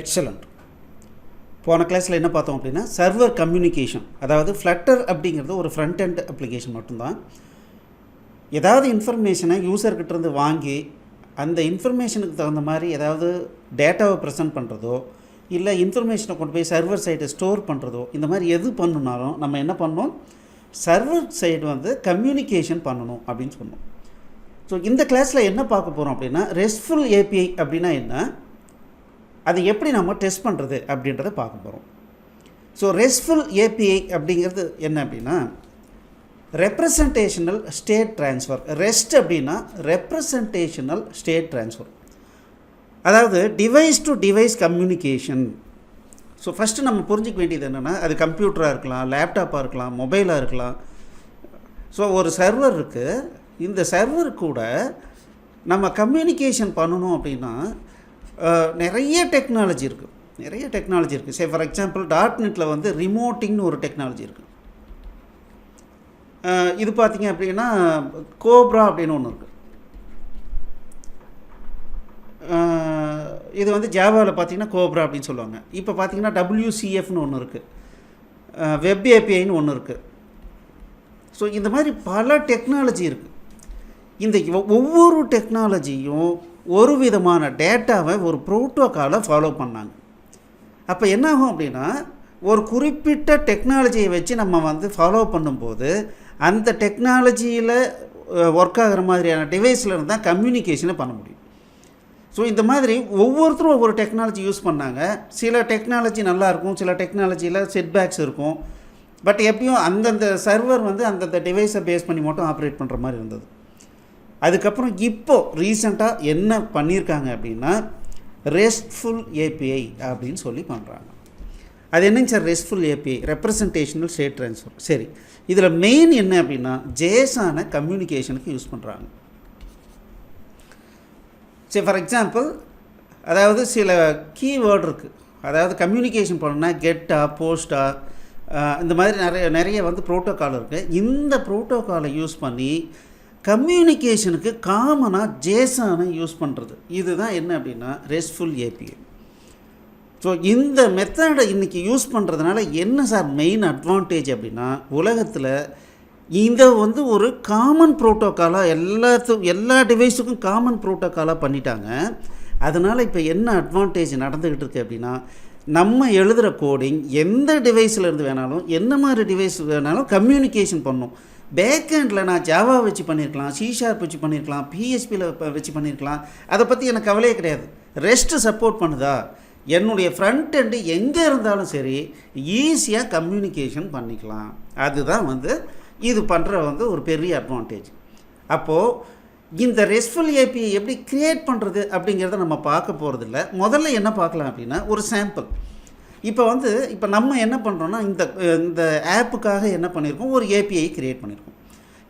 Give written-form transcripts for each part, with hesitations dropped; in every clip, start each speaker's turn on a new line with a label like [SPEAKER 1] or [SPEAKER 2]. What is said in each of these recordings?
[SPEAKER 1] Excellent. போன கிளாஸில் என்ன பார்த்தோம் அப்படின்னா சர்வர் கம்யூனிகேஷன், அதாவது ஃப்ளட்டர் அப்படிங்கிறது ஒரு ஃப்ரண்ட் எண்ட் அப்ளிகேஷன் மட்டும்தான். ஏதாவது இன்ஃபர்மேஷனை யூசர்கிட்டேருந்து வாங்கி அந்த இன்ஃபர்மேஷனுக்கு தகுந்த மாதிரி ஏதாவது டேட்டாவை ப்ரெசென்ட் பண்ணுறதோ இல்லை இன்ஃபர்மேஷனை கொண்டு போய் சர்வர் சைட்டை ஸ்டோர் பண்ணுறதோ இந்த மாதிரி எது பண்ணணுனாலும் நம்ம என்ன பண்ணணும், சர்வர் சைடு வந்து கம்யூனிகேஷன் பண்ணணும் அப்படின்னு சொன்னோம். ஸோ இந்த கிளாஸில் என்ன பார்க்க போகிறோம் அப்படின்னா ரெஸ்ட்ஃபுல் ஏபிஐ அப்படின்னா என்ன, அதை எப்படி நம்ம டெஸ்ட் பண்ணுறது அப்படின்றத பார்க்க போகிறோம். ஸோ ரெஸ்ட்ஃபுல் ஏபிஐ அப்படிங்கிறது என்ன அப்படின்னா ரெப்ரசன்டேஷனல் ஸ்டேட் ட்ரான்ஸ்ஃபர். ரெஸ்ட் அப்படின்னா ரெப்ரசன்டேஷனல் ஸ்டேட் ட்ரான்ஸ்ஃபர், அதாவது device to device communication. So first நம்ம புரிஞ்சிக்க வேண்டியது என்னென்னா அது கம்ப்யூட்டராக இருக்கலாம், லேப்டாப்பாக இருக்கலாம், மொபைலாக இருக்கலாம். ஸோ ஒரு சர்வர் இருக்குது, இந்த சர்வர் கூட நம்ம கம்யூனிகேஷன் பண்ணணும் அப்படின்னா நிறைய டெக்னாலஜி இருக்குது. சே ஃபார் எக்ஸாம்பிள் .NETல வந்து ரிமோட்டிங்னு ஒரு டெக்னாலஜி இருக்குது. இது பார்த்திங்க அப்படின்னா கோப்ரா அப்படின்னு ஒன்று இருக்குது. இது வந்து ஜாவாவில் பார்த்திங்கன்னா கோப்ரா அப்படின்னு சொல்லுவாங்க. இப்போ பார்த்திங்கன்னா WCFன்னு ஒன்று இருக்குது, வெப் ஏபிஐன்னு ஒன்று இருக்குது. ஸோ இந்த மாதிரி பல டெக்னாலஜி இருக்குது. இந்த ஒவ்வொரு டெக்னாலஜியும் ஒரு விதமான டேட்டாவை ஒரு ப்ரோட்டோக்காலை ஃபாலோ பண்ணாங்க. அப்போ என்ன ஆகும் அப்படின்னா ஒரு குறிப்பிட்ட டெக்னாலஜியை வச்சு நம்ம வந்து ஃபாலோ பண்ணும்போது அந்த டெக்னாலஜியில் ஒர்க் ஆகிற மாதிரியான டிவைஸில் இருந்தால் கம்யூனிகேஷனை பண்ண முடியும். ஸோ இந்த மாதிரி ஒவ்வொருத்தரும் ஒவ்வொரு டெக்னாலஜி யூஸ் பண்ணாங்க. சில டெக்னாலஜி நல்லாயிருக்கும், சில டெக்னாலஜியில் செட்பேக்ஸ் இருக்கும். பட் எப்படியும் அந்தந்த சர்வர் வந்து அந்தந்த டிவைஸை பேஸ் பண்ணி மட்டும் ஆப்ரேட் பண்ணுற மாதிரி இருந்தது. அதுக்கப்புறம் இப்போது ரீசெண்டாக என்ன பண்ணியிருக்காங்க அப்படின்னா ரெஸ்ட்ஃபுல் ஏபிஐ அப்படின்னு சொல்லி பண்ணுறாங்க. அது என்னங்க sir RESTful API? Representational state transfer. சரி, இதில் மெயின் என்ன அப்படின்னா ஜேசான கம்யூனிகேஷனுக்கு யூஸ் பண்ணுறாங்க. சரி, ஃபார் எக்ஸாம்பிள் அதாவது சில கீவேர்டு இருக்குது, அதாவது கம்யூனிகேஷன் பண்ணணுன்னா கெட்டா, போஸ்டா, இந்த மாதிரி நிறைய வந்து ப்ரோட்டோக்கால் இருக்குது. இந்த ப்ரோட்டோக்காலை யூஸ் பண்ணி கம்யூனிகேஷனுக்கு காமனாக ஜேசானை யூஸ் பண்ணுறது, இதுதான் என்ன அப்படின்னா ரெஸ்ட்ஃபுல் ஏபிஐ. ஸோ இந்த மெத்தடை இன்றைக்கி யூஸ் பண்ணுறதுனால என்ன சார் மெயின் அட்வான்டேஜ் அப்படின்னா உலகத்தில் இதை வந்து ஒரு காமன் ப்ரோட்டோக்காலாக எல்லா டிவைஸுக்கும் காமன் ப்ரோட்டோக்காலாக பண்ணிட்டாங்க. அதனால் இப்போ என்ன அட்வான்டேஜ் நடந்துக்கிட்டு இருக்குது அப்படின்னா நம்ம எழுதுகிற கோடிங் எந்த டிவைஸில் இருந்து வேணாலும் என்ன மாதிரி டிவைஸ் வேணாலும் கம்யூனிகேஷன் பண்ணும். பேக்கெண்டில் நான் ஜாவா வச்சு பண்ணியிருக்கலாம், C# வச்சு பண்ணியிருக்கலாம், PHPயில் வச்சு பண்ணியிருக்கலாம், அதை பற்றி எனக்கு கவலையே கிடையாது. ரெஸ்ட்டு சப்போர்ட் பண்ணுதா, என்னுடைய ஃப்ரண்ட் எண்டு எங்கே இருந்தாலும் சரி ஈஸியாக கம்யூனிகேஷன் பண்ணிக்கலாம். அதுதான் வந்து இது பண்ணுற வந்து ஒரு பெரிய அட்வான்டேஜ். அப்போது இந்த ரெஸ்ட்ஃபுல் ஏபிஐ எப்படி க்ரியேட் பண்ணுறது அப்படிங்கிறத நம்ம பார்க்க போகிறதில்ல. முதல்ல என்ன பார்க்கலாம் அப்படின்னா ஒரு சாம்பிள். இப்போ நம்ம என்ன பண்ணுறோன்னா இந்த ஆப்புக்காக என்ன பண்ணியிருக்கோம், ஒரு ஏபிஐ க்ரியேட் பண்ணியிருக்கோம்.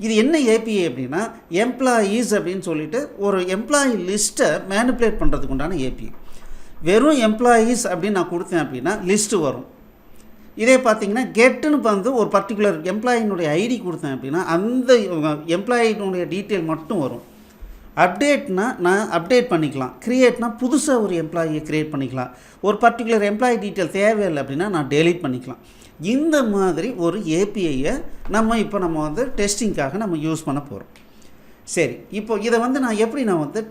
[SPEAKER 1] இது என்ன ஏபிஐ அப்படின்னா எம்ப்ளாயீஸ் அப்படின்னு சொல்லிட்டு ஒரு எம்ப்ளாயி லிஸ்ட்டை மேனிப்புலேட் பண்ணுறதுக்கு உண்டான ஏபிஐ. வெறும் எம்ப்ளாயீஸ் அப்படின்னு நான் கொடுத்தேன் அப்படின்னா லிஸ்ட்டு வரும். இதே பார்த்திங்கன்னா கெட்டுன்னு வந்து ஒரு பர்டிகுலர் எம்ப்ளாயினுடைய ஐடி கொடுத்தேன் அப்படின்னா அந்த எம்ப்ளாயினுடைய டீட்டெயில் மட்டும் வரும். அப்டேட்னா நான் அப்டேட் பண்ணிக்கலாம், க்ரியேட்னா புதுசாக ஒரு எம்ப்ளாயியை க்ரியேட் பண்ணிக்கலாம், ஒரு பர்டிகுலர் எம்ப்ளாயி டீட்டெயில் தேவையில்லை அப்படின்னா நான் டெலீட் பண்ணிக்கலாம். இந்த மாதிரி ஒரு ஏபிஐயை நம்ம வந்து டெஸ்டிங்காக நம்ம யூஸ் பண்ண போகிறோம். சரி, இப்போ இதை வந்து நான் எப்படி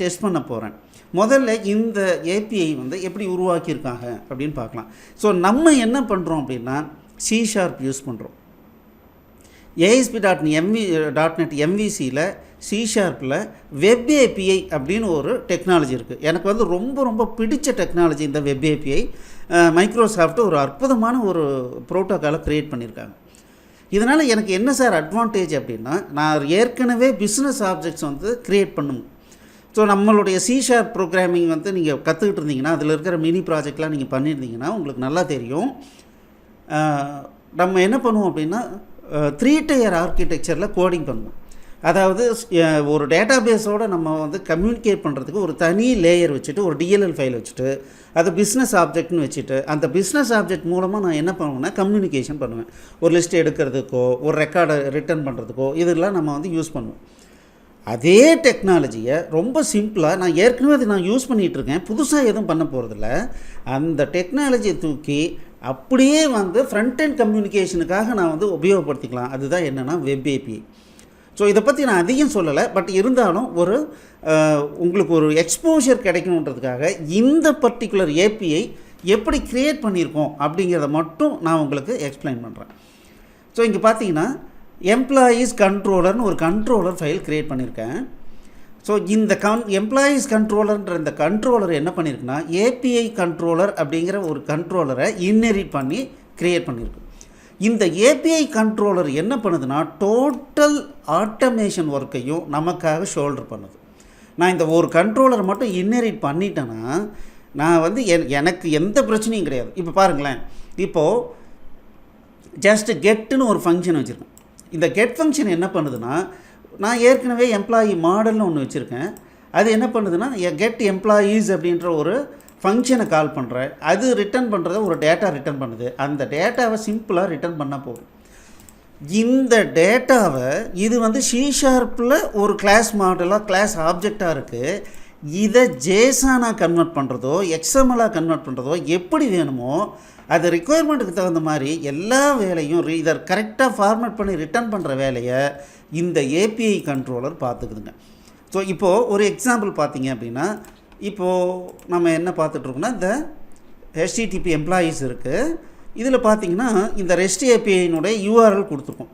[SPEAKER 1] டெஸ்ட் பண்ண போகிறேன், முதல்ல இந்த ஏபிஐ வந்து எப்படி உருவாக்கியிருக்காங்க அப்படின்னு பார்க்கலாம். ஸோ நம்ம என்ன பண்ணுறோம் அப்படின்னா C# யூஸ் பண்ணுறோம். ASP.NET MVCயில் C#ல் வெப் ஏபிஐ அப்படின்னு ஒரு டெக்னாலஜி இருக்குது. எனக்கு வந்து ரொம்ப ரொம்ப பிடிச்ச டெக்னாலஜி இந்த வெப் ஏபிஐ. மைக்ரோசாஃப்ட் ஒரு அற்புதமான ஒரு ப்ரோட்டோக்காலை க்ரியேட் பண்ணியிருக்காங்க. இதனால் எனக்கு என்ன சார் அட்வான்டேஜ் அப்படின்னா நான் ஏற்கனவே பிஸ்னஸ் ஆப்ஜெக்ட்ஸ் வந்து க்ரியேட் பண்ணணும். ஸோ நம்மளுடைய C# ப்ரோக்ராமிங் வந்து நீங்கள் கற்றுக்கிட்டு இருந்தீங்கன்னா அதில் இருக்கிற மினி ப்ராஜெக்ட்லாம் நீங்கள் பண்ணியிருந்தீங்கன்னா உங்களுக்கு நல்லா தெரியும். நம்ம என்ன பண்ணுவோம் அப்படின்னா 3 tier ஆர்கிடெக்சரில் கோடிங் பண்ணுவோம். அதாவது ஒரு டேட்டா பேஸோடு நம்ம வந்து கம்யூனிகேட் பண்ணுறதுக்கு ஒரு தனி லேயர் வச்சுட்டு ஒரு DLL ஃபைல் வச்சுட்டு அது பிஸ்னஸ் ஆப்ஜெக்ட்னு வச்சுட்டு அந்த பிஸ்னஸ் ஆப்ஜெக்ட் மூலமாக நான் என்ன பண்ணுவேன்னா கம்யூனிகேஷன் பண்ணுவேன். ஒரு லிஸ்ட் எடுக்கிறதுக்கோ ஒரு ரெக்கார்டை ரிட்டர்ன் பண்ணுறதுக்கோ இதெல்லாம் நம்ம வந்து யூஸ் பண்ணுவோம். அதே டெக்னாலஜியை ரொம்ப சிம்பிளாக நான் ஏற்கனவே அதை நான் யூஸ் பண்ணிகிட்ருக்கேன், புதுசாக எதுவும் பண்ண போகிறதில்ல. அந்த டெக்னாலஜியை தூக்கி அப்படியே வந்து ஃப்ரண்ட் அண்ட் கம்யூனிகேஷனுக்காக நான் வந்து உபயோகப்படுத்திக்கலாம். அதுதான் என்னென்னா வெப் ஏபிஐ. ஸோ இதை பற்றி நான் அதிகம் சொல்லலை, பட் இருந்தாலும் ஒரு உங்களுக்கு ஒரு எக்ஸ்போஷர் கிடைக்கணுன்றதுக்காக இந்த பர்டிகுலர் ஏபிஐ எப்படி க்ரியேட் பண்ணியிருக்கோம் அப்படிங்கிறத மட்டும் நான் உங்களுக்கு எக்ஸ்பிளைன் பண்ணுறேன். ஸோ இங்கே பார்த்தீங்கன்னா எம்ப்ளாயீஸ் கண்ட்ரோலர்னு ஒரு கண்ட்ரோலர் ஃபைல் க்ரியேட் பண்ணியிருக்கேன். ஸோ இந்த எம்ப்ளாயீஸ் கண்ட்ரோலர்ன்ற இந்த கண்ட்ரோலர் என்ன பண்ணியிருக்குன்னா ஏபிஐ கண்ட்ரோலர் அப்படிங்கிற ஒரு கண்ட்ரோலரை இன்ஹெரிட் பண்ணி க்ரியேட் பண்ணியிருக்கு. இந்த ஏபிஐ கண்ட்ரோலர் என்ன பண்ணுதுன்னா டோட்டல் ஆட்டோமேஷன் ஒர்க்கையும் நமக்காக ஷோல்டர் பண்ணுது. நான் இந்த ஒரு கண்ட்ரோலரை மட்டும் இன்ஹெரிட் பண்ணிட்டேன்னா நான் வந்து எனக்கு எந்த பிரச்சனையும் கிடையாது. இப்போ பாருங்களேன், இப்போது ஜஸ்ட்டு கெட்டுன்னு ஒரு ஃபங்க்ஷன் வச்சுருக்கேன். இந்த கெட் ஃபங்க்ஷன் என்ன பண்ணுதுன்னா நான் ஏற்கனவே எம்ப்ளாயி மாடல்னு ஒன்று வச்சுருக்கேன். அது என்ன பண்ணுதுன்னா கெட் எம்ப்ளாயீஸ் அப்படின்ற ஒரு ஃபங்க்ஷனை கால் பண்ணுறேன். அது ரிட்டர்ன் பண்ணுறத ஒரு டேட்டா ரிட்டர்ன் பண்ணுது. அந்த டேட்டாவை சிம்பிளாக ரிட்டர்ன் பண்ணால் போதும். இந்த டேட்டாவை இது வந்து C# ஒரு கிளாஸ் மாடலாக கிளாஸ் ஆப்ஜெக்டாக இருக்குது. இதை ஜேசானாக கன்வெர்ட் பண்ணுறதோ XML-ஆக கன்வெர்ட் பண்ணுறதோ எப்படி வேணுமோ அது ரிக்குவயர்மெண்ட்டுக்கு தகுந்த மாதிரி எல்லா வேலையும் இதை கரெக்டாக ஃபார்மேட் பண்ணி ரிட்டர்ன் பண்ணுற வேலையை இந்த ஏபிஐ கண்ட்ரோலர் பார்த்துக்குதுங்க. ஸோ இப்போது ஒரு எக்ஸாம்பிள் பார்த்தீங்க அப்படின்னா, இப்போது நம்ம என்ன பார்த்துட்ருக்கோம்னா இந்த HTTP எம்ப்ளாயீஸ் இருக்குது. இதில் பார்த்தீங்கன்னா இந்த ரெஸ்ட் ஏபிஐனுடைய URL கொடுத்துருக்கோம்.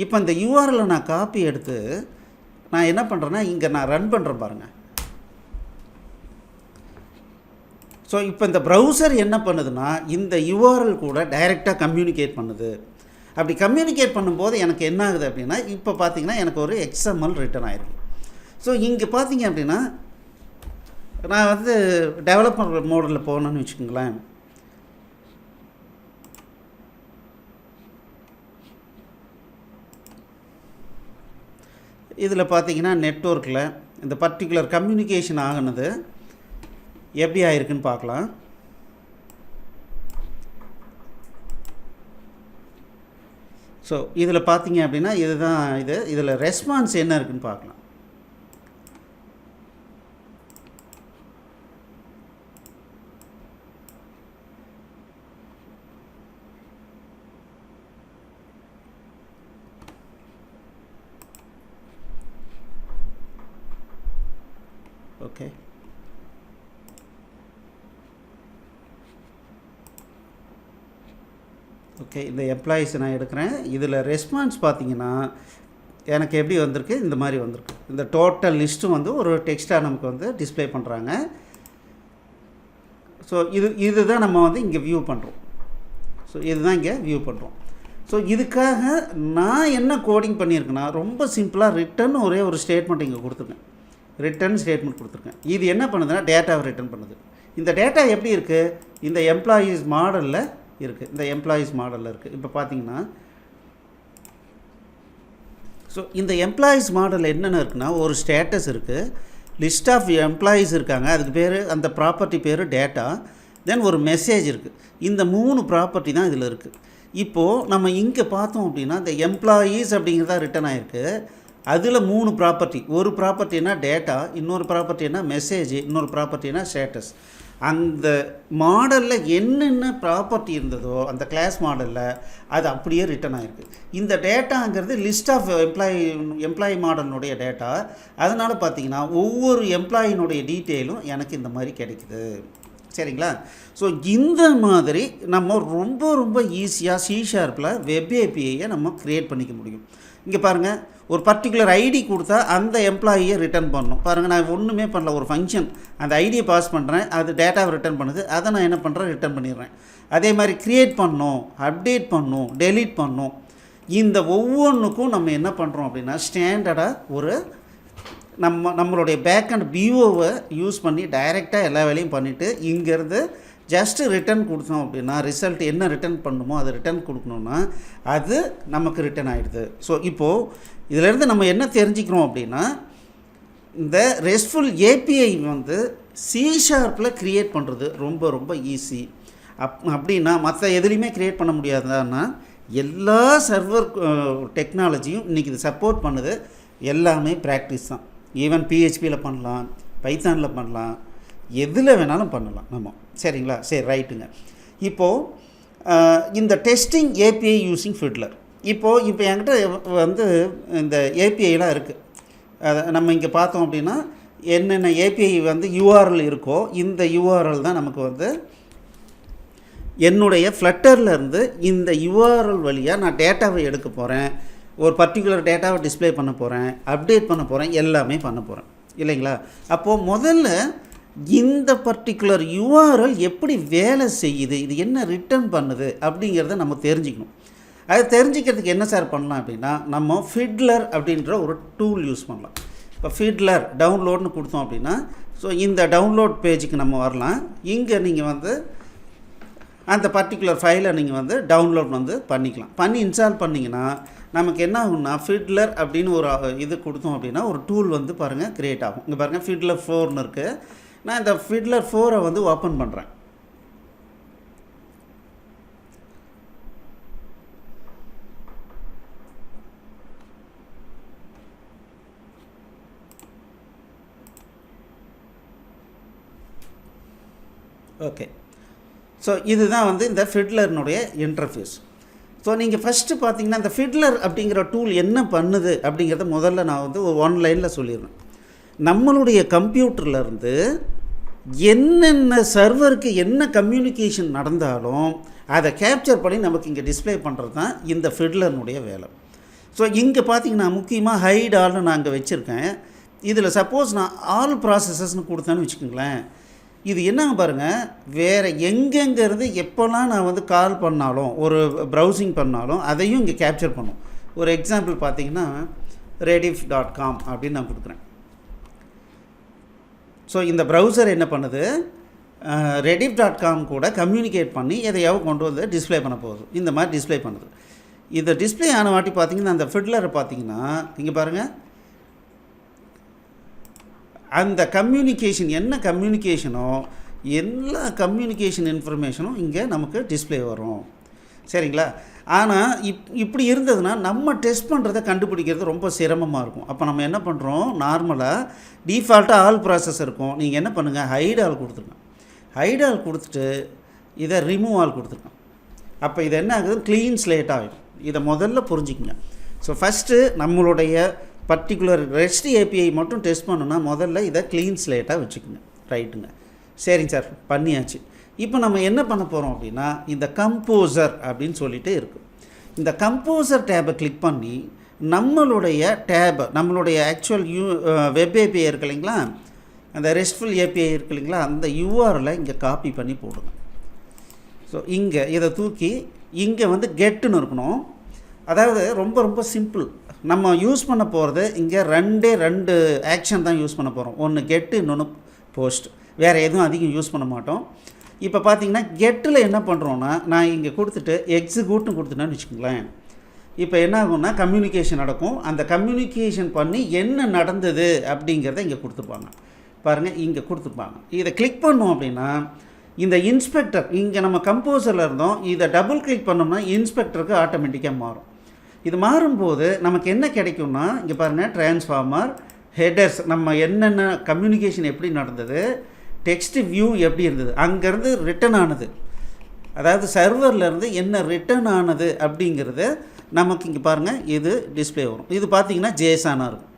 [SPEAKER 1] இப்போ இந்த URL-ஐ நான் காப்பி எடுத்து நான் என்ன பண்ணுறேன்னா இங்கே நான் ரன் பண்ணுறேன் பாருங்கள். ஸோ இப்போ இந்த ப்ரௌசர் என்ன பண்ணுதுன்னா இந்த URL கூட டைரெக்டாக கம்யூனிகேட் பண்ணுது. அப்படி கம்யூனிகேட் பண்ணும்போது எனக்கு என்ன ஆகுது அப்படின்னா இப்போ பார்த்தீங்கன்னா எனக்கு ஒரு XML ரிட்டர்ன் ஆகிருக்கு. ஸோ இங்கே பார்த்தீங்க அப்படின்னா நான் வந்து டெவலப்பர் மோடில் போகணுன்னு வச்சுக்கோங்களேன். இதில் பார்த்தீங்கன்னா நெட்வொர்க்கில் இந்த பர்டிகுலர் கம்யூனிகேஷன் ஆகினது எப்படி ஆயிருக்குன்னு பார்க்கலாம். ஸோ இதில் பார்த்தீங்க அப்படின்னா இதுதான் இதில் ரெஸ்பான்ஸ் என்ன இருக்குதுன்னு பார்க்கலாம். ஓகே, ஓகே, இந்த எம்ப்ளாயீஸை நான் எடுக்கிறேன். இதில் ரெஸ்பான்ஸ் பார்த்தீங்கன்னா எனக்கு எப்படி வந்திருக்கு, இந்த மாதிரி வந்திருக்கு. இந்த டோட்டல் லிஸ்ட்டும் வந்து ஒரு டெக்ஸ்ட்டாக நமக்கு வந்து டிஸ்பிளே பண்ணுறாங்க. ஸோ இதுதான் நம்ம வந்து இங்கே வியூ பண்ணுறோம். ஸோ இதுதான் இங்கே வியூ பண்ணுறோம். ஸோ இதுக்காக நான் என்ன கோடிங் பண்ணியிருக்கேன்னா ரொம்ப சிம்பிளாக ரிட்டர்ன் ஒரே ஒரு ஸ்டேட்மெண்ட் இங்கே கொடுத்துருக்கேன். ரிட்டர்ன் ஸ்டேட்மெண்ட் கொடுத்துருக்கேன். இது என்ன பண்ணுதுன்னா டேட்டாவை ரிட்டர்ன் பண்ணுது. இந்த டேட்டா எப்படி இருக்குது, இந்த எம்ப்ளாயீஸ் மாடலில் இருக்குது. இந்த எம்ப்ளாயீஸ் மாடலில் இருக்குது. இப்போ பார்த்தீங்கன்னா ஸோ இந்த எம்ப்ளாயீஸ் மாடலில் என்னென்ன இருக்குன்னா ஒரு ஸ்டேட்டஸ் இருக்குது, லிஸ்ட் ஆஃப் எம்ப்ளாயீஸ் இருக்காங்க, அதுக்கு பேர் அந்த ப்ராப்பர்ட்டி பேர் டேட்டா, தென் ஒரு மெசேஜ் இருக்குது. இந்த 3 ப்ராப்பர்ட்டி தான் இதில் இருக்குது. இப்போது நம்ம இங்கே பார்த்தோம் அப்படின்னா இந்த எம்ப்ளாயீஸ் அப்படிங்கிறதா ரிட்டர்ன் ஆகிருக்கு. அதில் 3 ப்ராப்பர்ட்டி, ஒரு ப்ராப்பர்ட்டினா டேட்டா, இன்னொரு ப்ராப்பர்ட்டினா மெசேஜ், இன்னொரு ப்ராப்பர்ட்டினா ஸ்டேட்டஸ். அந்த மாடலில் என்னென்ன ப்ராப்பர்ட்டி இருந்ததோ அந்த கிளாஸ் மாடலில் அது அப்படியே ரிட்டர்ன் ஆகிருக்கு. இந்த டேட்டாங்கிறது லிஸ்ட் ஆஃப் எம்ப்ளாயி மாடலினுடைய டேட்டா. அதனால் பார்த்தீங்கன்னா ஒவ்வொரு எம்ப்ளாயினுடைய டீட்டெயிலும் எனக்கு இந்த மாதிரி கிடைக்குது. சரிங்களா? ஸோ இந்த மாதிரி நம்ம ரொம்ப ரொம்ப ஈஸியாக C# வெப் ஏபிஐயை நம்ம க்ரியேட் பண்ணிக்க முடியும். இங்கே பாருங்கள், ஒரு பர்டிகுலர் ஐடி கொடுத்தா அந்த எம்ப்ளாயியை ரிட்டர்ன் பண்ணணும். பாருங்கள், நான் ஒன்றுமே பண்ணல, ஒரு ஃபங்க்ஷன் அந்த ஐடியை பாஸ் பண்ணுறேன், அது டேட்டாவை ரிட்டர்ன் பண்ணுது, அதை நான் என்ன பண்ணுறேன், ரிட்டர்ன் பண்ணிடுறேன். அதே மாதிரி க்ரியேட் பண்ணணும், அப்டேட் பண்ணணும், டெலீட் பண்ணணும். இந்த ஒவ்வொன்றுக்கும் நம்ம என்ன பண்ணுறோம் அப்படின்னா ஸ்டாண்டர்டாக ஒரு நம்மளுடைய பேக்கண்ட் பிஓவை யூஸ் பண்ணி டைரெக்டாக எல்லா வேலையும் பண்ணிவிட்டு இங்கேருந்து ஜஸ்ட்டு ரிட்டர்ன் கொடுத்தோம் அப்படின்னா ரிசல்ட் என்ன ரிட்டர்ன் பண்ணணுமோ அதை ரிட்டர்ன் கொடுக்கணுன்னா அது நமக்கு ரிட்டர்ன் ஆகிடுது. ஸோ இப்போது இதிலேருந்து நம்ம என்ன தெரிஞ்சுக்கிறோம் அப்படின்னா இந்த ரெஸ்ட்ஃபுல் ஏபிஐ வந்து C# க்ரியேட் பண்ணுறது ரொம்ப ரொம்ப ஈஸி. அப்படின்னா மற்ற எதுலேயுமே க்ரியேட் பண்ண முடியாதுன்னா எல்லா சர்வர் டெக்னாலஜியும் இன்றைக்கி இது சப்போர்ட் பண்ணுது. எல்லாமே ப்ராக்டிஸ் தான். ஈவன் பிஹெச்பியில் பண்ணலாம், பைத்தானில் பண்ணலாம், எதில் வேணாலும் பண்ணலாம் நம்ம. சரிங்களா? சரி, ரைட்டுங்க. இப்போது இந்த டெஸ்டிங் ஏபிஐ யூஸிங் ஃபிட்லர். இப்போது என்கிட்ட வந்து இந்த ஏபிஐலாம் இருக்குது. அதை நம்ம இங்கே பார்த்தோம் அப்படின்னா என்னென்ன ஏபிஐ வந்து யூஆர்எல் இருக்கோ இந்த யூஆர்எல் தான் நமக்கு வந்து என்னுடைய ஃப்ளட்டர்லேருந்து இந்த யூஆர்எல் வழியாக நான் டேட்டாவை எடுக்க போகிறேன், ஒரு பர்டிகுலர் டேட்டாவை டிஸ்பிளே பண்ண போகிறேன், அப்டேட் பண்ண போகிறேன், எல்லாமே பண்ண போகிறேன் இல்லைங்களா? அப்போது முதல்ல இந்த பர்டிகுலர் யூஆர்எல் எப்படி வேலை செய்யுது, இது என்ன ரிட்டர்ன் பண்ணுது அப்படிங்கிறத நம்ம தெரிஞ்சுக்கணும். அதை தெரிஞ்சுக்கிறதுக்கு என்ன சார் பண்ணலாம் அப்படின்னா, நம்ம ஃபிட்லர் அப்படின்ற ஒரு டூல் யூஸ் பண்ணலாம். இப்போ ஃபிட்லர் டவுன்லோட்னு கொடுத்தோம் அப்படின்னா, ஸோ இந்த டவுன்லோட் பேஜுக்கு நம்ம வரலாம். இங்கே நீங்கள் வந்து அந்த பர்டிகுலர் ஃபைலை நீங்கள் வந்து டவுன்லோட் வந்து பண்ணிக்கலாம். பண்ணி இன்ஸ்டால் பண்ணிங்கன்னா நமக்கு என்ன ஆகும்னா, ஃபிட்லர் அப்படின்னு ஒரு இது கொடுத்தோம் அப்படின்னா ஒரு டூல் வந்து பாருங்கள் க்ரியேட் ஆகும். இங்கே பாருங்கள் ஃபிட்லர் 4ன்னு இருக்குது. நான் இந்த ஃபிட்லர் 4 வந்து ஓப்பன் பண்ணுறேன். ஓகே, ஸோ இதுதான் வந்து இந்த ஃபிட்லர்னுடைய இன்டர்ஃபேஸ். ஸோ நீங்கள் ஃபஸ்ட்டு பார்த்தீங்கன்னா இந்த ஃபிட்லர் அப்படிங்கிற டூல் என்ன பண்ணுது அப்படிங்கிறத முதல்ல நான் வந்து ஒரு 1 லைனில் சொல்லிடுறேன். நம்மளுடைய கம்ப்யூட்டர்லேருந்து என்னென்ன சர்வருக்கு என்ன கம்யூனிகேஷன் நடந்தாலும் அதை கேப்சர் பண்ணி நமக்கு இங்கே டிஸ்பிளே பண்ணுறது தான் இந்த ஃபிட்லர்னுடைய வேலை. ஸோ இங்கே பார்த்தீங்கன்னா முக்கியமாக ஹைட் ஆல்னு நான் இங்கே வச்சுருக்கேன். இதில் சப்போஸ் நான் ஆல் ப்ராசஸஸ்ன்னு கொடுத்தேன்னு வச்சுக்கோங்களேன், இது என்னங்க பாருங்கள், வேறு எங்கெங்கேருந்து எப்போல்லாம் நான் வந்து கால் பண்ணாலும் ஒரு ப்ரௌசிங் பண்ணாலும் அதையும் இங்கே கேப்சர் பண்ணும். ஒரு எக்ஸாம்பிள் பார்த்தீங்கன்னா rediff.com அப்படின்னு நான் கொடுக்குறேன். ஸோ இந்த ப்ரௌசர் என்ன பண்ணுது, rediff.com கூட கம்யூனிகேட் பண்ணி எதையாவது கொண்டு வந்து டிஸ்பிளே பண்ண போகுது. இந்த மாதிரி டிஸ்பிளே பண்ணுது. இதை டிஸ்பிளே ஆன வாட்டி பார்த்தீங்கன்னா அந்த ஃபிட்லரை பார்த்தீங்கன்னா இங்கே பாருங்கள், அந்த கம்யூனிகேஷன் என்ன கம்யூனிகேஷனோ எல்லா கம்யூனிகேஷன் இன்ஃபர்மேஷனும் இங்கே நமக்கு டிஸ்பிளே வரும். சரிங்களா? ஆனால் இப்படி இருந்ததுன்னா நம்ம டெஸ்ட் பண்ணுறதை கண்டுபிடிக்கிறது ரொம்ப சிரமமாக இருக்கும். அப்போ நம்ம என்ன பண்ணுறோம், நார்மலாக டிஃபால்ட்டாக ஆல் ப்ராசஸ் இருக்கும். நீங்கள் என்ன பண்ணுங்கள், ஹைட் ஆல் கொடுத்துருங்க. ஹைட் ஆல் கொடுத்துட்டு இதை ரிமூவ் ஆல் கொடுத்துருங்க. அப்போ இது என்ன ஆகுது, க்ளீன் ஸ்லேட் ஆகிடும். இதை முதல்ல புரிஞ்சுக்குங்க. ஸோ ஃபஸ்ட்டு நம்மளுடைய பர்டிகுலர் ரெஸ்ட் ஏபிஐ மட்டும் டெஸ்ட் பண்ணணுன்னா முதல்ல இதை க்ளீன் ஸ்லேட்டாக வச்சுக்கோங்க. ரைட்டுங்க, சரிங்க சார், பண்ணியாச்சு. இப்போ நம்ம என்ன பண்ண போகிறோம் அப்படின்னா, இந்த கம்போசர் அப்படின்னு சொல்லிட்டு இருக்குது. இந்த கம்போசர் டேபை கிளிக் பண்ணி நம்மளுடைய டேபை, நம்மளுடைய ஆக்சுவல் வெப் ஏபிஐ இருக்கு இல்லைங்களா, அந்த ரெஸ்ட்ஃபுல் ஏபிஐ இருக்கு இல்லைங்களா, அந்த யூஆர்எலை இங்கே காப்பி பண்ணி போடுங்க. ஸோ இங்கே இதை தூக்கி இங்கே வந்து கெட்டுன்னு இருக்கணும். அதாவது ரொம்ப ரொம்ப சிம்பிள். நம்ம யூஸ் பண்ண போகிறது இங்கே ரெண்டு ஆக்ஷன் தான் யூஸ் பண்ண போகிறோம். ஒன்று கெட்டு, இன்னொன்று போஸ்ட். வேறு எதுவும் அதிகம் யூஸ் பண்ண மாட்டோம். இப்போ பார்த்தீங்கன்னா கெட்டில் என்ன பண்ணுறோன்னா, நான் இங்கே கொடுத்துட்டு எக்ஸிக்யூட்னு கொடுத்துட்டேன்னு வச்சுக்கோங்களேன். இப்போ என்ன ஆகும்னா கம்யூனிகேஷன் நடக்கும். அந்த கம்யூனிகேஷன் பண்ணி என்ன நடந்தது அப்படிங்கிறத இங்கே கொடுத்துருப்பாங்க. பாருங்கள், இங்கே கொடுத்துருப்பாங்க. இதை கிளிக் பண்ணோம் அப்படின்னா இந்த இன்ஸ்பெக்டர், இங்கே நம்ம கம்போசரில் இருந்தோம், இதை டபுள் கிளிக் பண்ணோம்னா இன்ஸ்பெக்டருக்கு ஆட்டோமேட்டிக்காக மாறும். இது மாறும்போது நமக்கு என்ன கிடைக்கும்னா, இங்கே பாருங்கள், டிரான்ஸ்ஃபார்மர், ஹெடர்ஸ், நம்ம என்னென்ன கம்யூனிகேஷன் எப்படி நடந்தது, டெக்ஸ்ட் வியூ எப்படி இருந்தது, அங்கேருந்து ரிட்டன் ஆனது, அதாவது சர்வர்லேருந்து என்ன ரிட்டன் ஆனது அப்படிங்கிறது நமக்கு இங்கே பாருங்கள் இது டிஸ்பிளே வரும். இது பார்த்திங்கன்னா ஜேசானாக இருக்கும்.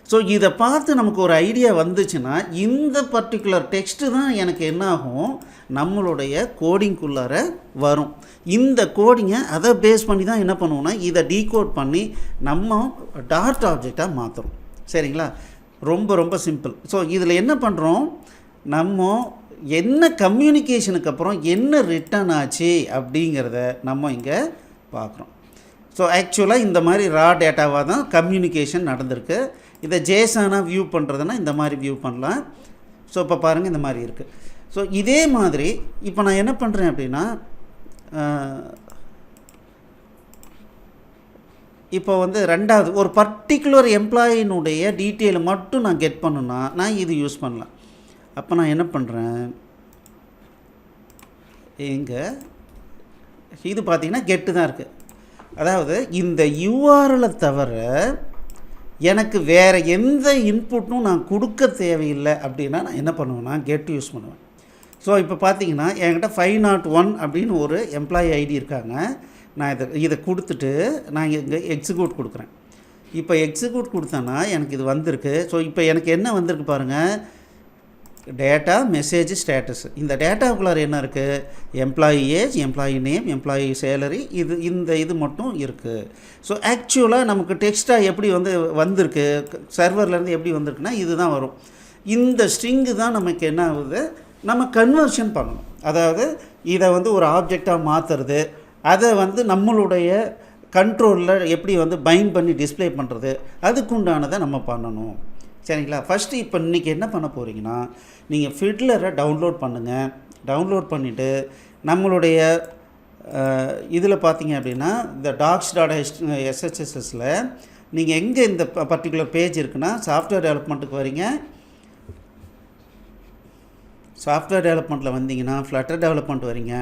[SPEAKER 1] ஸோ இதை பார்த்து நமக்கு ஒரு ஐடியா வந்துச்சுன்னா இந்த பர்டிகுலர் டெக்ஸ்ட்டு தான் எனக்கு என்ன ஆகும், நம்மளுடைய கோடிங்குள்ளார வரும். இந்த கோடிங்கை அதை பேஸ் பண்ணி தான் என்ன பண்ணுவோம்னா இதை டீகோட் பண்ணி நம்ம டாட் ஆப்ஜெக்டாக மாற்றுறோம். சரிங்களா? ரொம்ப ரொம்ப சிம்பிள். ஸோ இதில் என்ன பண்ணுறோம், நம்ம என்ன கம்யூனிகேஷனுக்கு அப்புறம் என்ன ரிட்டர்ன் ஆச்சு அப்படிங்கிறத நம்ம இங்கே பார்க்குறோம். ஸோ ஆக்சுவலாக இந்த மாதிரி ரா டேட்டாவாக தான் கம்யூனிகேஷன் நடந்திருக்கு. இதை ஜேசானாக வியூ பண்ணுறதுன்னா இந்த மாதிரி வியூ பண்ணலாம். ஸோ இப்போ பாருங்கள் இந்த மாதிரி இருக்குது. ஸோ இதே மாதிரி இப்போ நான் என்ன பண்ணுறேன் அப்படின்னா, இப்போ வந்து ரெண்டாவது ஒரு பர்டிகுலர் எம்ப்ளாயினுடைய டீட்டெயிலை மட்டும் நான் கெட் பண்ணுன்னா நான் இது யூஸ் பண்ணலாம். அப்போ நான் என்ன பண்ணுறேன், இங்கே இது பார்த்திங்கன்னா கெட்டு தான் இருக்குது. அதாவது இந்த யூஆர்எலை தவிர எனக்கு வேறு எந்த இன்புட்டும் நான் கொடுக்க தேவையில்லை அப்படின்னா நான் என்ன பண்ணுவேன்னா கெட் யூஸ் பண்ணுவேன். ஸோ இப்போ பார்த்தீங்கன்னா என்கிட்ட 501 அப்படின்னு ஒரு எம்ப்ளாயி ஐடி இருக்காங்க. நான் இதை கொடுத்துட்டு நான் இங்கே எக்ஸிக்யூட் கொடுக்குறேன். இப்போ எக்ஸிக்யூட் கொடுத்தேன்னா எனக்கு இது வந்திருக்கு. ஸோ இப்போ எனக்கு என்ன வந்திருக்கு பாருங்கள், டேட்டா மெசேஜ் ஸ்டேட்டஸ். இந்த டேட்டாக்குள்ளார என்ன இருக்குது, employee age, employee name, employee salary, இது மட்டும் இருக்குது. ஸோ ஆக்சுவலாக நமக்கு டெக்ஸ்ட்டாக எப்படி வந்திருக்கு சர்வர்லேருந்து எப்படி வந்திருக்குன்னா இதுதான் வரும். இந்த ஸ்ட்ரிங்கு தான் நமக்கு என்ன ஆகுது, நம்ம கன்வர்ஷன் பண்ணணும். அதாவது இதை ஒரு ஆப்ஜெக்டாக மாற்றுறது, அதை நம்மளுடைய கண்ட்ரோலில் எப்படி பைண்ட் பண்ணி டிஸ்பிளே பண்ணுறது, அதுக்குண்டானதை நம்ம பண்ணணும். சரிங்களா? ஃபஸ்ட்டு இப்போ இன்றைக்கி என்ன பண்ண போகிறீங்கன்னா, நீங்கள் ஃபிட்லரை டவுன்லோட் பண்ணுங்கள். டவுன்லோட் பண்ணிவிட்டு நம்மளுடைய இதில் பார்த்தீங்க அப்படின்னா இந்த docs.sHSஸில் நீங்கள் எங்கே இந்த பர்டிகுலர் பேஜ் இருக்குன்னா சாஃப்ட்வேர் டெவலப்மெண்ட்டுக்கு வரீங்க. சாஃப்ட்வேர் டெவலப்மெண்ட்டில் வந்தீங்கன்னா ஃப்ளட்டர் டெவலப்மெண்ட் வரீங்க.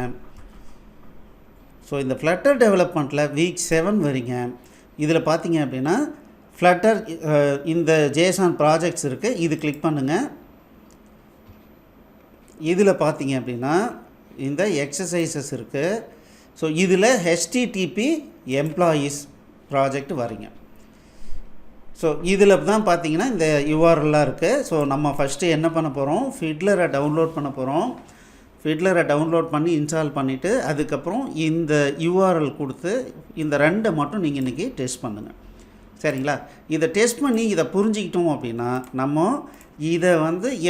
[SPEAKER 1] ஸோ இந்த ஃப்ளட்டர் டெவலப்மெண்ட்டில் வீக் 7 வரீங்க. இதில் பார்த்தீங்க அப்படின்னா ஃப்ளட்டர் இந்த ஜேசான் ப்ராஜெக்ட்ஸ் இருக்குது, இது கிளிக் பண்ணுங்கள். இதில் பார்த்தீங்க அப்படின்னா இந்த எக்ஸசைசஸ் இருக்குது. ஸோ இதில் HTTP எம்ப்ளாயீஸ் ப்ராஜெக்ட் வரீங்க. ஸோ இதில் தான் பார்த்தீங்கன்னா இந்த யூஆர்எல்லாம் இருக்குது. ஸோ நம்ம ஃபஸ்ட்டு என்ன பண்ண போகிறோம், ஃபிட்லரை டவுன்லோட் பண்ண போகிறோம். ஃபிட்லரை டவுன்லோட் பண்ணி இன்ஸ்டால் பண்ணிவிட்டு அதுக்கப்புறம் இந்த யூஆர்எல் கொடுத்து இந்த 2 மட்டும் நீங்கள் இன்றைக்கி டெஸ்ட் பண்ணுங்கள். சரிங்களா? இதை டெஸ்ட் பண்ணி இதை புரிஞ்சிக்கிட்டோம் அப்படின்னா நம்ம இதை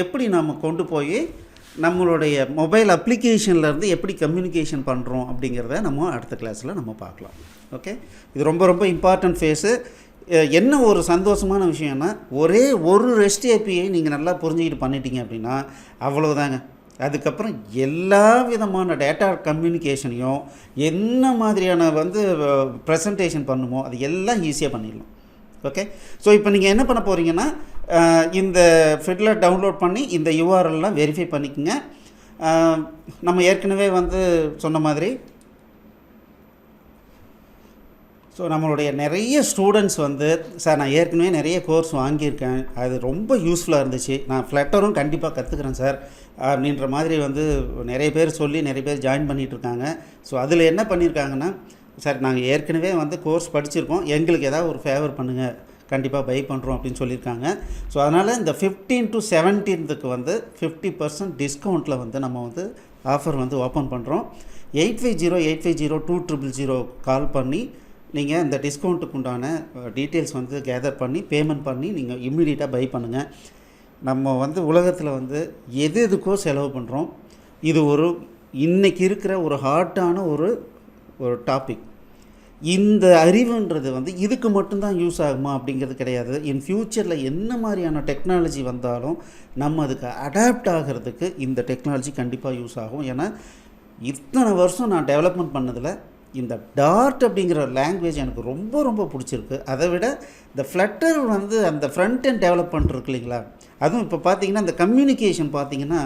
[SPEAKER 1] எப்படி நம்ம கொண்டு போய் நம்மளுடைய மொபைல் அப்ளிகேஷன்லேருந்து எப்படி கம்யூனிகேஷன் பண்ணுறோம் அப்படிங்கிறத நம்ம அடுத்த கிளாஸில் நம்ம பார்க்கலாம். ஓகே, இது ரொம்ப ரொம்ப இம்பார்ட்டன்ட் ஃபேஸு. என்ன ஒரு சந்தோஷமான விஷயம்னா ஒரே ஒரு ரெஸ்ட் ஏபிஐ நீங்கள் நல்லா புரிஞ்சுக்கிட்டு பண்ணிட்டீங்க அப்படின்னா அவ்வளோதாங்க. அதுக்கப்புறம் எல்லா விதமான டேட்டா கம்யூனிகேஷனையும் என்ன மாதிரியான ப்ரெசன்டேஷன் பண்ணுமோ அது எல்லாம் ஈஸியாக பண்ணிடலாம். ஓகே, ஸோ இப்போ நீங்கள் என்ன பண்ண போகிறீங்கன்னா இந்த ஃபிட்லர் டவுன்லோட் பண்ணி இந்த யூஆர்எல்லாம் வெரிஃபை பண்ணிக்கோங்க. நம்ம ஏற்கனவே சொன்ன மாதிரி ஸோ நம்மளுடைய நிறைய ஸ்டூடெண்ட்ஸ் சார் நான் ஏற்கனவே நிறைய கோர்ஸ் வாங்கியிருக்கேன், அது ரொம்ப யூஸ்ஃபுல்லாக இருந்துச்சு, நான் ஃப்ளட்டரும் கண்டிப்பாக கற்றுக்குறேன் சார் அப்படின்ற மாதிரி நிறைய பேர் சொல்லி நிறைய பேர் ஜாயின் பண்ணிகிட்ருக்காங்க. ஸோ அதில் என்ன பண்ணியிருக்காங்கன்னா, சார் நாங்கள் ஏற்கனவே கோர்ஸ் படிச்சிருக்கோம், எங்களுக்கு ஏதாவது ஒரு ஃபேவர் பண்ணுங்கள், கண்டிப்பாக பை பண்ணுறோம் அப்படின்னு சொல்லியிருக்காங்க. ஸோ அதனால் இந்த 15 to 17க்கு 50% டிஸ்கவுண்ட்டில் நம்ம ஆஃபர் ஓப்பன் பண்ணுறோம். 8508502000 கால் பண்ணி நீங்கள் இந்த டிஸ்கவுண்ட்டுக்கு உண்டான டீட்டெயில்ஸ் கேதர் பண்ணி பேமெண்ட் பண்ணி நீங்கள் இம்மிடியட்டாக பை பண்ணுங்கள். நம்ம உலகத்தில் எது எதுக்கோ செலவு பண்ணுறோம். இது இன்றைக்கி இருக்கிற ஒரு ஹாட்டான ஒரு டாபிக். இந்த அறிவுன்றது இதுக்கு மட்டும்தான் யூஸ் ஆகுமா அப்படிங்கிறது கிடையாது. இன் ஃப்யூச்சரில் என்ன மாதிரியான டெக்னாலஜி வந்தாலும் நம்ம அதுக்கு அடாப்ட் ஆகிறதுக்கு இந்த டெக்னாலஜி கண்டிப்பாக யூஸ் ஆகும். ஏன்னா இத்தனை வருஷம் நான் டெவலப்மெண்ட் பண்ணதில் இந்த டார்ட் அப்படிங்கிற லாங்குவேஜ் எனக்கு ரொம்ப ரொம்ப பிடிச்சிருக்கு. அதை விட இந்த ஃப்ளட்டர் அந்த ஃப்ரண்ட் எண்ட் டெவலப்மெண்ட் இருக்கு இல்லைங்களா, அதுவும் இப்போ பார்த்தீங்கன்னா இந்த கம்யூனிகேஷன் பார்த்தீங்கன்னா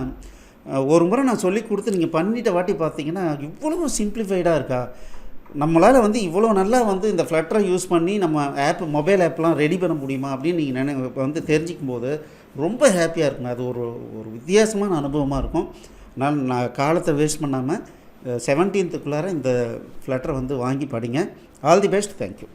[SPEAKER 1] ஒரு முறை நான் சொல்லி கொடுத்து நீங்கள் பண்ணிட்ட வாட்டி பார்த்தீங்கன்னா இவ்வளோ சிம்பிளிஃபைடாக இருக்கா, நம்மளால் இவ்வளோ நல்லா இந்த ஃப்ளட்டரை யூஸ் பண்ணி நம்ம மொபைல் ஆப்லாம் ரெடி பண்ண முடியுமா அப்படின்னு நீங்கள் தெரிஞ்சிக்கும் போது ரொம்ப ஹாப்பியாக இருக்குங்க. அது ஒரு வித்தியாசமான அனுபவமாக இருக்கும். நான் காலத்தை வேஸ்ட் பண்ணாமல் 17th இந்த ஃப்ளட்டரை வாங்கி படிங்க. All the best. தேங்க்யூ.